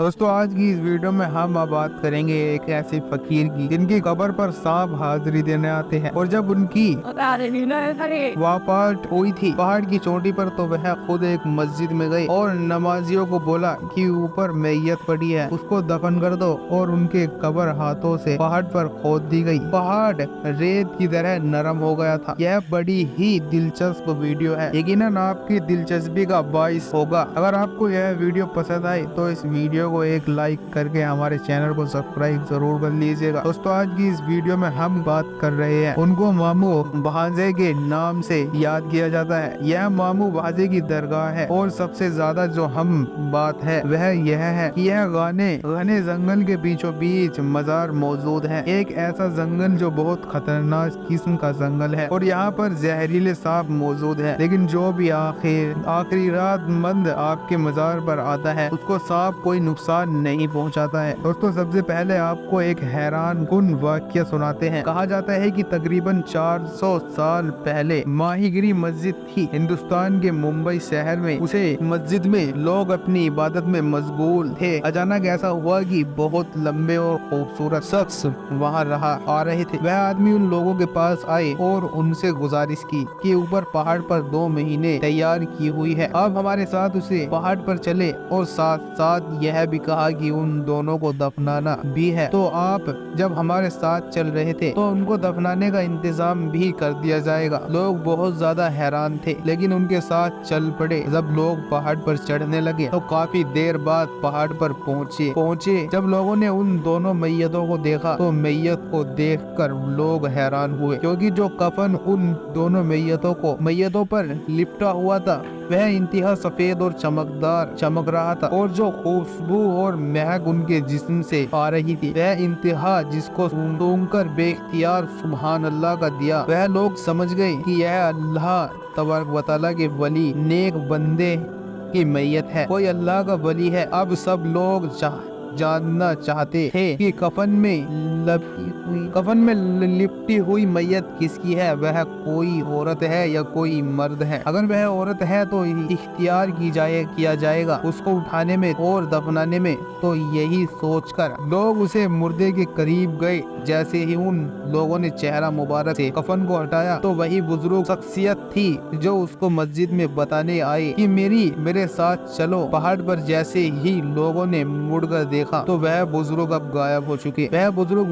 दोस्तों आज की इस वीडियो में हम बात करेंगे एक ऐसे फकीर की जिनकी कब्र पर सांप हाजिरी देने आते हैं। और जब उनकी वफात हुई थी पहाड़ की चोटी पर, तो वह खुद एक मस्जिद में गए और नमाजियों को बोला कि ऊपर मैयत पड़ी है, उसको दफन कर दो। और उनके कब्र हाथों से पहाड़ पर खोद दी गई। पहाड़ रेत की तरह नरम हो गया था। यह बड़ी ही दिलचस्प वीडियो है, यकीनन आपकी दिलचस्पी का बाइस होगा। अगर आपको यह वीडियो पसंद आए तो इस वीडियो को एक लाइक करके हमारे चैनल को सब्सक्राइब जरूर कर लीजिएगा। दोस्तों आज की इस वीडियो में हम बात कर रहे हैं, उनको मामू भांजे के नाम से याद किया जाता है। यह मामू भांजे की दरगाह है। और सबसे ज्यादा जो हम बात है वह यह है कि यह घने जंगल के बीचों बीच मजार मौजूद है। एक ऐसा जंगल जो बहुत खतरनाक किस्म का जंगल है और यहाँ पर जहरीले सांप मौजूद है। लेकिन जो भी आखिरी रात मंद आपके मजार पर आता है उसको सांप कोई नुकसान नहीं पहुंचाता है। दोस्तों सबसे पहले आपको एक हैरान कुन वाक्य सुनाते हैं। कहा जाता है कि तकरीबन 400 साल पहले माहीगिरी मस्जिद थी हिंदुस्तान के मुंबई शहर में। उसे मस्जिद में लोग अपनी इबादत में मशगूल थे। अचानक ऐसा हुआ कि बहुत लंबे और खूबसूरत शख्स वहाँ आ रहे थे। वह आदमी उन लोगों के पास आए और उनसे गुजारिश की कि ऊपर पहाड़ पर 2 महीने तैयार की हुई है, आप हमारे साथ उसे पहाड़ पर चले। और साथ साथ यह भी कहा कि उन दोनों को दफनाना भी है। तो आप जब हमारे साथ चल रहे थे तो उनको दफनाने का इंतजाम भी कर दिया जाएगा। लोग बहुत ज्यादा हैरान थे लेकिन उनके साथ चल पड़े। जब लोग पहाड़ पर चढ़ने लगे तो काफी देर बाद पहाड़ पर पहुंचे। जब लोगों ने उन दोनों मैयतों को देखा तो मैयत को देखकर लोग हैरान हुए, क्योंकि जो कफन उन दोनों मैयतों पर लिपटा हुआ था वह इंतहा सफेद और चमक रहा था। और जो खुशबू और महक उनके जिस्म से आ रही थी वह इंतहा जिसको सूंघकर बेख्तियार सुभान अल्लाह का दिया। वह लोग समझ गए कि यह अल्लाह तबारक व तआला के वली नेक बंदे की मैयत है, कोई अल्लाह का वली है। अब सब लोग जानना चाहते थे कि कफन में लिपटी हुई मैयत किसकी है। वह कोई औरत है या कोई मर्द है। अगर वह औरत है तो इख्तियार किया जाएगा उसको उठाने में और दफनाने में। तो यही सोचकर लोग उसे मुर्दे के करीब गए। जैसे ही उन लोगों ने चेहरा मुबारक से कफन को हटाया तो वही बुजुर्ग शख्सियत थी जो उसको मस्जिद में बताने आए कि मेरे साथ चलो। पहाड़ पर जैसे ही लोगों ने मुड़कर देखा तो वह बुजुर्ग अब गायब हो चुके। वह बुजुर्ग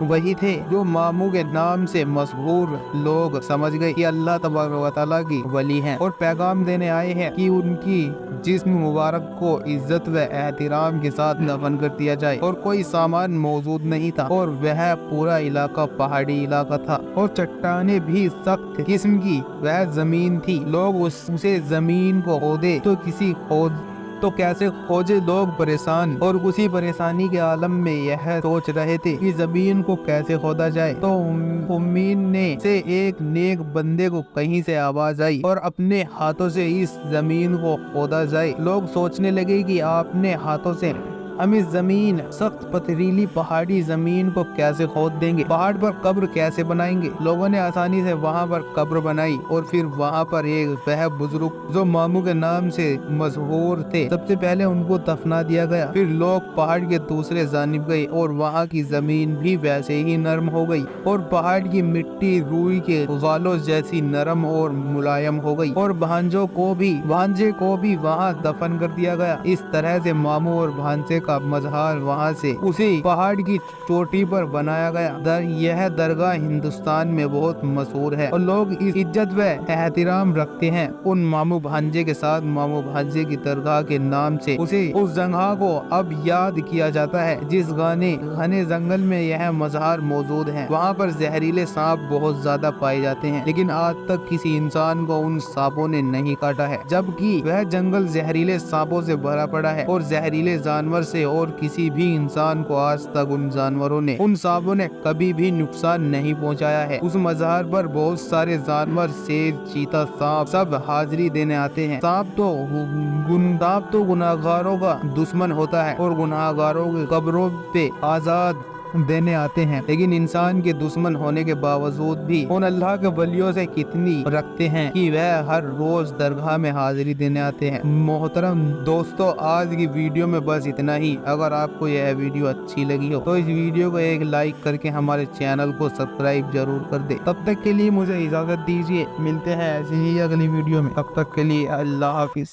वही थे जो मामू के नाम से मशहूर। लोग समझ गए कि अल्लाह तबारक व तआला की वली हैं और पैगाम देने आए हैं कि उनकी जिस्म मुबारक को इज्जत व एहतराम के साथ दफन कर दिया जाए। और कोई सामान मौजूद नहीं था और वह पूरा इलाका पहाड़ी इलाका था और चट्टाने भी सख्त किस्म की वह जमीन थी। लोग उसे जमीन को खोदे तो कैसे खोजे। लोग परेशान और उसी परेशानी के आलम में यह सोच रहे थे कि जमीन को कैसे खोदा जाए। तो उम्मीद से एक नेक बंदे को कहीं से आवाज आई और अपने हाथों से इस जमीन को खोदा जाए। लोग सोचने लगे कि अपने हाथों से हम इस जमीन सख्त पथरीली पहाड़ी जमीन को कैसे खोद देंगे, पहाड़ पर कब्र कैसे बनाएंगे। लोगों ने आसानी से वहां पर कब्र बनाई और फिर वहां पर वह बुजुर्ग जो मामू के नाम से मशहूर थे सबसे पहले उनको दफना दिया गया। फिर लोग पहाड़ के दूसरे जानिब गए और वहां की जमीन भी वैसे ही नरम हो गई और पहाड़ की मिट्टी रूई के गालों जैसी नरम और मुलायम हो गई। और भांजे को भी वहां दफन कर दिया गया। इस तरह से मामू और भांजे का मजहार वहां से उसी पहाड़ की चोटी पर बनाया गया। यह दरगाह हिंदुस्तान में बहुत मशहूर है और लोग इस इज्जत व एहतराम रखते हैं। उन मामू भांजे के साथ मामू भांजे की दरगाह के नाम से उस जगह को अब याद किया जाता है जिस घने जंगल में यह मजहार मौजूद है। वहाँ पर जहरीले सांप बहुत ज्यादा पाए जाते हैं लेकिन आज तक किसी इंसान को उन सांपों ने नहीं काटा है, जबकि वह जंगल जहरीले सांपों से भरा पड़ा है और जहरीले जानवर से। और किसी भी इंसान को आज तक उन सांपों ने कभी भी नुकसान नहीं पहुंचाया है। उस मजार पर बहुत सारे जानवर शेर चीता सांप सब हाजिरी देने आते हैं। सांप तो गुनाहगारों का दुश्मन होता है और गुनाहगारों की कब्रों पे आजाद देने आते हैं, लेकिन इंसान के दुश्मन होने के बावजूद भी उन अल्लाह के वलियों से कितनी रखते हैं कि वह हर रोज दरगाह में हाजिरी देने आते हैं। मोहतरम दोस्तों, आज की वीडियो में बस इतना ही। अगर आपको यह वीडियो अच्छी लगी हो तो इस वीडियो को एक लाइक करके हमारे चैनल को सब्सक्राइब जरूर कर दे। तब तक के लिए मुझे इजाजत दीजिए, मिलते हैं ऐसी ही अगली वीडियो में। तब तक के लिए अल्लाह हाफिज।